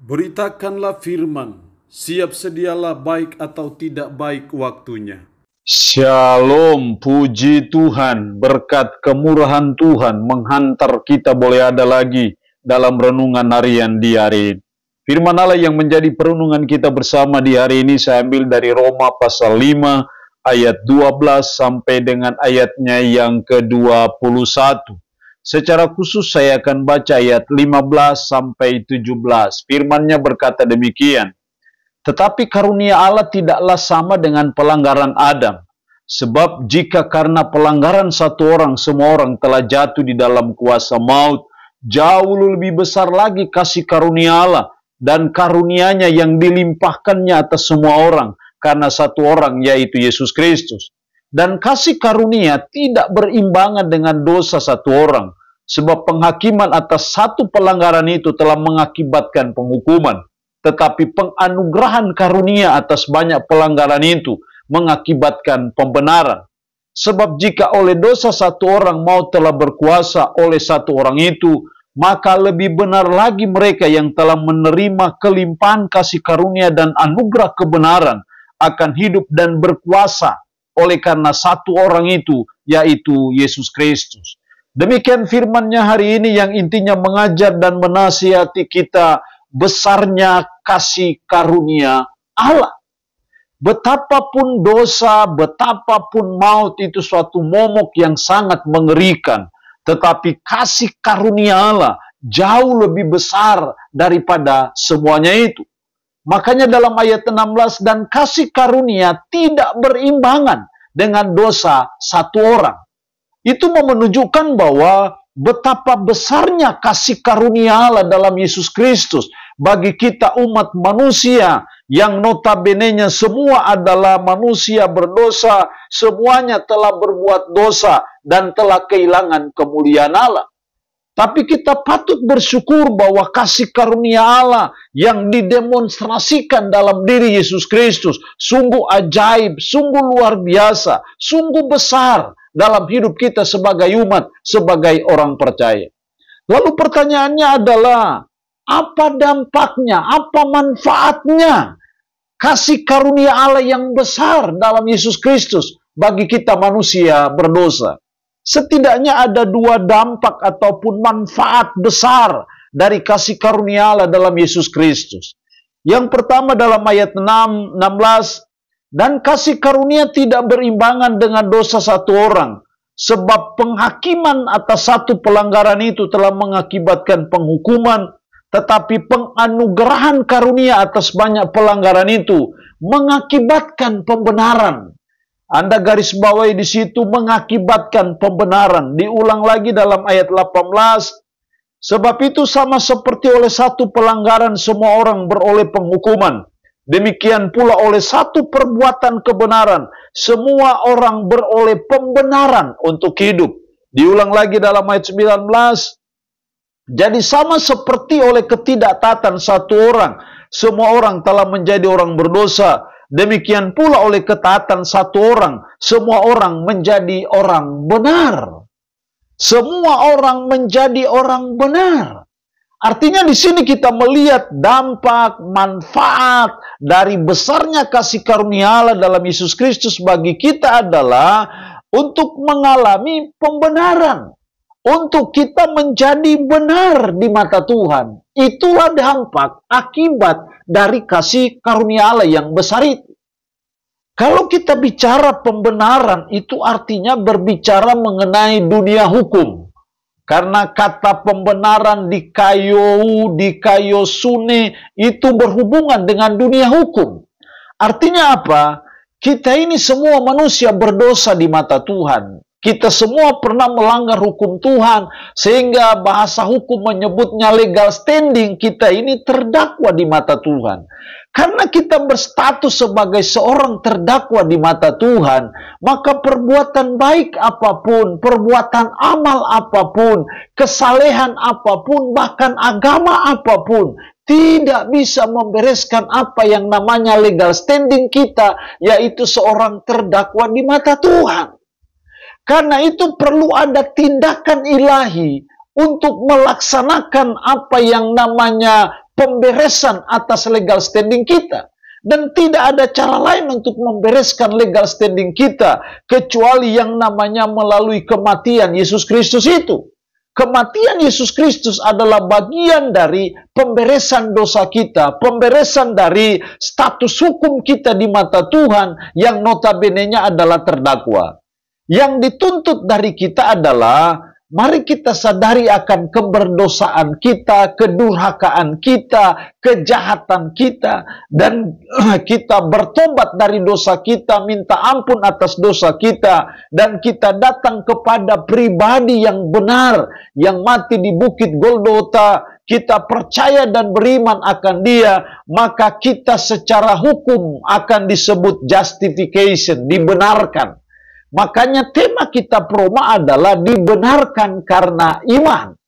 Beritakanlah firman, siap sedialah baik atau tidak baik waktunya. Shalom, puji Tuhan, berkat kemurahan Tuhan menghantar kita boleh ada lagi dalam renungan harian di hari ini. Firman Allah yang menjadi perenungan kita bersama di hari ini saya ambil dari Roma pasal 5 ayat 12 sampai dengan ayatnya yang ke-21. Secara khusus saya akan baca ayat 15 sampai 17. Firman-Nya berkata demikian. Tetapi karunia Allah tidaklah sama dengan pelanggaran Adam. Sebab jika karena pelanggaran satu orang, semua orang telah jatuh di dalam kuasa maut, jauh lebih besar lagi kasih karunia Allah dan karunia-Nya yang dilimpahkannya atas semua orang, karena satu orang yaitu Yesus Kristus. Dan kasih karunia tidak berimbangan dengan dosa satu orang, sebab penghakiman atas satu pelanggaran itu telah mengakibatkan penghukuman. Tetapi penganugerahan karunia atas banyak pelanggaran itu mengakibatkan pembenaran. Sebab jika oleh dosa satu orang maut telah berkuasa oleh satu orang itu, maka lebih benar lagi mereka yang telah menerima kelimpahan kasih karunia dan anugerah kebenaran akan hidup dan berkuasa oleh karena satu orang itu, yaitu Yesus Kristus. Demikian firman-Nya hari ini yang intinya mengajar dan menasihati kita besarnya kasih karunia Allah. Betapapun dosa, betapapun maut itu suatu momok yang sangat mengerikan. Tetapi kasih karunia Allah jauh lebih besar daripada semuanya itu. Makanya dalam ayat 16, dan kasih karunia tidak berimbangan dengan dosa satu orang. Itu menunjukkan bahwa betapa besarnya kasih karunia Allah dalam Yesus Kristus bagi kita umat manusia yang notabene-nya semua adalah manusia berdosa, semuanya telah berbuat dosa dan telah kehilangan kemuliaan Allah. Tapi kita patut bersyukur bahwa kasih karunia Allah yang didemonstrasikan dalam diri Yesus Kristus sungguh ajaib, sungguh luar biasa, sungguh besar dalam hidup kita sebagai umat, sebagai orang percaya. Lalu pertanyaannya adalah, apa dampaknya, apa manfaatnya kasih karunia Allah yang besar dalam Yesus Kristus bagi kita manusia berdosa? Setidaknya ada dua dampak ataupun manfaat besar dari kasih karunia Allah dalam Yesus Kristus. Yang pertama dalam ayat 16, dan kasih karunia tidak berimbangan dengan dosa satu orang, sebab penghakiman atas satu pelanggaran itu telah mengakibatkan penghukuman, tetapi penganugerahan karunia atas banyak pelanggaran itu mengakibatkan pembenaran. Anda garis bawahi di situ, mengakibatkan pembenaran. Diulang lagi dalam ayat 18. Sebab itu sama seperti oleh satu pelanggaran semua orang beroleh penghukuman, demikian pula oleh satu perbuatan kebenaran semua orang beroleh pembenaran untuk hidup. Diulang lagi dalam ayat 19. Jadi sama seperti oleh ketidaktaatan satu orang semua orang telah menjadi orang berdosa, demikian pula oleh ketaatan satu orang, semua orang menjadi orang benar. Semua orang menjadi orang benar. Artinya di sini kita melihat dampak, manfaat dari besarnya kasih karunia Allah dalam Yesus Kristus bagi kita adalah untuk mengalami pembenaran. Untuk kita menjadi benar di mata Tuhan. Itulah dampak, akibat dari kasih karunia Allah yang besar itu. Kalau kita bicara pembenaran, itu artinya berbicara mengenai dunia hukum. Karena kata pembenaran di kaiosune itu berhubungan dengan dunia hukum. Artinya apa? Kita ini semua manusia berdosa di mata Tuhan. Kita semua pernah melanggar hukum Tuhan, sehingga bahasa hukum menyebutnya legal standing kita ini terdakwa di mata Tuhan. Karena kita berstatus sebagai seorang terdakwa di mata Tuhan, maka perbuatan baik apapun, perbuatan amal apapun, kesalehan apapun, bahkan agama apapun, tidak bisa membereskan apa yang namanya legal standing kita, yaitu seorang terdakwa di mata Tuhan. Karena itu perlu ada tindakan ilahi untuk melaksanakan apa yang namanya pemberesan atas legal standing kita. Dan tidak ada cara lain untuk membereskan legal standing kita kecuali yang namanya melalui kematian Yesus Kristus itu. Kematian Yesus Kristus adalah bagian dari pemberesan dosa kita, pemberesan dari status hukum kita di mata Tuhan yang notabene-nya adalah terdakwa. Yang dituntut dari kita adalah mari kita sadari akan keberdosaan kita, kedurhakaan kita, kejahatan kita, dan kita bertobat dari dosa kita, minta ampun atas dosa kita, dan kita datang kepada pribadi yang benar, yang mati di Bukit Golgota. Kita percaya dan beriman akan Dia, maka kita secara hukum akan disebut justification, dibenarkan. Makanya tema kita Proma adalah dibenarkan karena iman.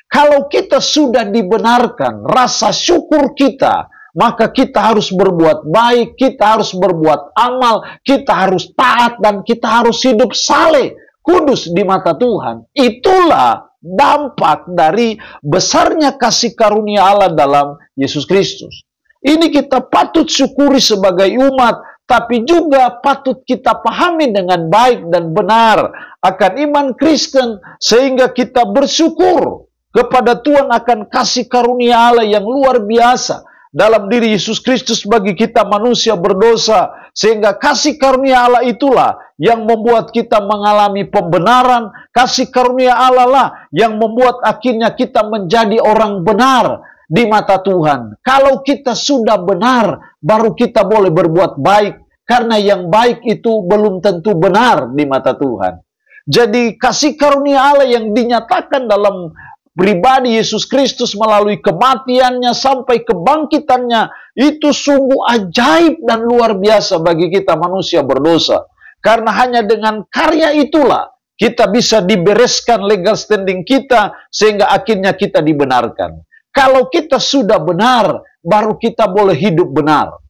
Kalau kita sudah dibenarkan, rasa syukur kita, maka kita harus berbuat baik, kita harus berbuat amal, kita harus taat, dan kita harus hidup saleh, kudus di mata Tuhan. Itulah dampak dari besarnya kasih karunia Allah dalam Yesus Kristus. Ini kita patut syukuri sebagai umat, tapi juga patut kita pahami dengan baik dan benar akan iman Kristen, sehingga kita bersyukur kepada Tuhan akan kasih karunia Allah yang luar biasa dalam diri Yesus Kristus bagi kita manusia berdosa, sehingga kasih karunia Allah itulah yang membuat kita mengalami pembenaran. Kasih karunia Allah lah yang membuat akhirnya kita menjadi orang benar di mata Tuhan. Kalau kita sudah benar, baru kita boleh berbuat baik, karena yang baik itu belum tentu benar di mata Tuhan. Jadi kasih karunia Allah yang dinyatakan dalam pribadi Yesus Kristus melalui kematiannya sampai kebangkitannya, itu sungguh ajaib dan luar biasa bagi kita manusia berdosa. Karena hanya dengan karya itulah kita bisa dibereskan legal standing kita, sehingga akhirnya kita dibenarkan. Kalau kita sudah benar, baru kita boleh hidup benar.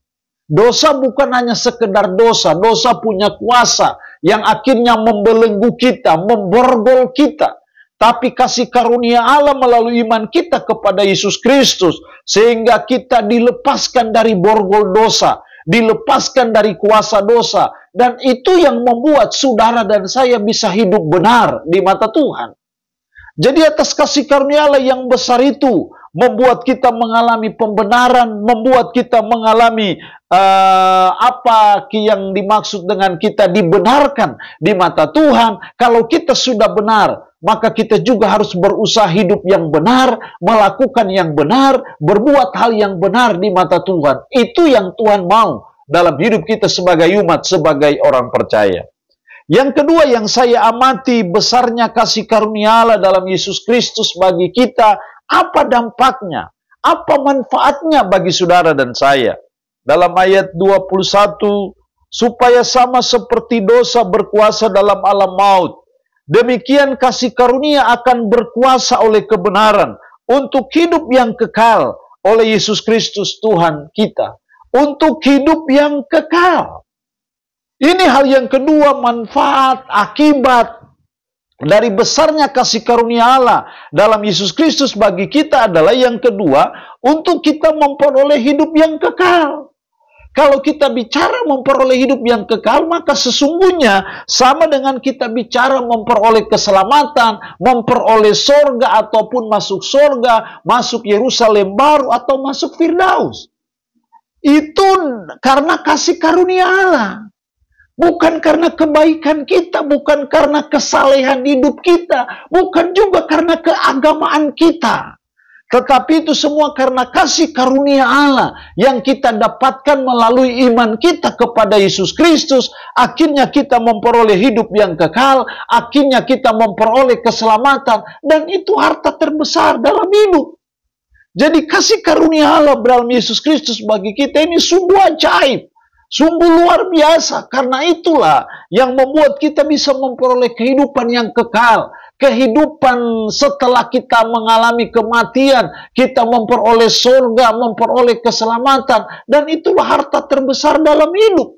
Dosa bukan hanya sekedar dosa, dosa punya kuasa yang akhirnya membelenggu kita, memborgol kita. Tapi kasih karunia Allah melalui iman kita kepada Yesus Kristus, sehingga kita dilepaskan dari borgol dosa, dilepaskan dari kuasa dosa. Dan itu yang membuat saudara dan saya bisa hidup benar di mata Tuhan. Jadi atas kasih karunia Allah yang besar itu, membuat kita mengalami pembenaran, membuat kita mengalami apa yang dimaksud dengan kita dibenarkan di mata Tuhan. Kalau kita sudah benar, maka kita juga harus berusaha hidup yang benar, melakukan yang benar, berbuat hal yang benar di mata Tuhan. Itu yang Tuhan mau dalam hidup kita sebagai umat, sebagai orang percaya. Yang kedua yang saya amati besarnya kasih karunia Allah dalam Yesus Kristus bagi kita. Apa dampaknya? Apa manfaatnya bagi saudara dan saya? Dalam ayat 21, supaya sama seperti dosa berkuasa dalam alam maut, demikian kasih karunia akan berkuasa oleh kebenaran untuk hidup yang kekal oleh Yesus Kristus Tuhan kita. Untuk hidup yang kekal. Ini hal yang kedua, manfaat, akibat dari besarnya kasih karunia Allah dalam Yesus Kristus bagi kita adalah yang kedua, untuk kita memperoleh hidup yang kekal. Kalau kita bicara memperoleh hidup yang kekal, maka sesungguhnya sama dengan kita bicara memperoleh keselamatan, memperoleh sorga ataupun masuk sorga, masuk Yerusalem baru atau masuk Firdaus. Itu karena kasih karunia Allah. Bukan karena kebaikan kita, bukan karena kesalehan hidup kita, bukan juga karena keagamaan kita. Tetapi itu semua karena kasih karunia Allah yang kita dapatkan melalui iman kita kepada Yesus Kristus. Akhirnya kita memperoleh hidup yang kekal, akhirnya kita memperoleh keselamatan, dan itu harta terbesar dalam hidup. Jadi kasih karunia Allah dalam Yesus Kristus bagi kita ini sungguh ajaib. Sungguh luar biasa, karena itulah yang membuat kita bisa memperoleh kehidupan yang kekal. Kehidupan setelah kita mengalami kematian, kita memperoleh surga, memperoleh keselamatan. Dan itulah harta terbesar dalam hidup.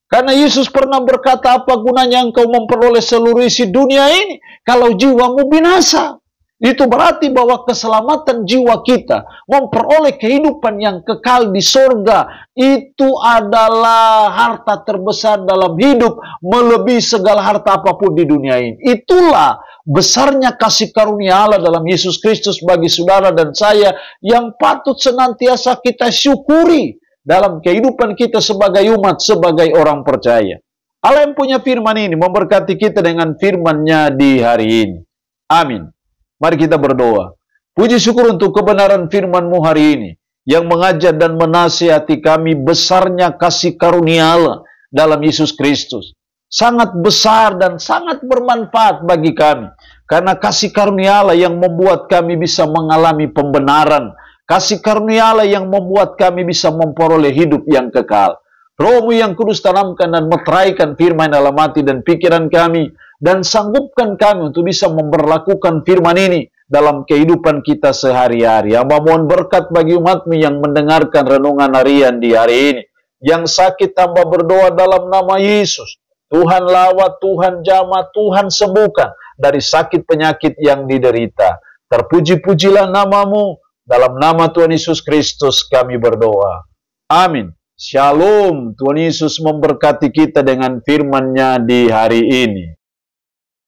Karena Yesus pernah berkata, apa gunanya engkau memperoleh seluruh isi dunia ini kalau jiwamu binasa? Itu berarti bahwa keselamatan jiwa kita, memperoleh kehidupan yang kekal di sorga, itu adalah harta terbesar dalam hidup, melebihi segala harta apapun di dunia ini. Itulah besarnya kasih karunia Allah dalam Yesus Kristus bagi saudara dan saya, yang patut senantiasa kita syukuri dalam kehidupan kita sebagai umat, sebagai orang percaya. Allah yang punya firman ini memberkati kita dengan firman-Nya di hari ini. Amin. Mari kita berdoa. Puji syukur untuk kebenaran firman-Mu hari ini, yang mengajar dan menasihati kami besarnya kasih karunia Allah dalam Yesus Kristus. Sangat besar dan sangat bermanfaat bagi kami. Karena kasih karunia Allah yang membuat kami bisa mengalami pembenaran. Kasih karunia Allah yang membuat kami bisa memperoleh hidup yang kekal. Roh-Mu yang kudus tanamkan dan meteraikan firman dalam hati dan pikiran kami, dan sanggupkan kami untuk bisa memperlakukan firman ini dalam kehidupan kita sehari-hari. Hamba mohon berkat bagi umat-Mu yang mendengarkan renungan harian di hari ini. Yang sakit hamba berdoa dalam nama Yesus. Tuhan lawat, Tuhan jamah, Tuhan sembuhkan dari sakit penyakit yang diderita. Terpuji-pujilah nama-Mu. Dalam nama Tuhan Yesus Kristus kami berdoa. Amin. Shalom. Tuhan Yesus memberkati kita dengan firman-Nya di hari ini.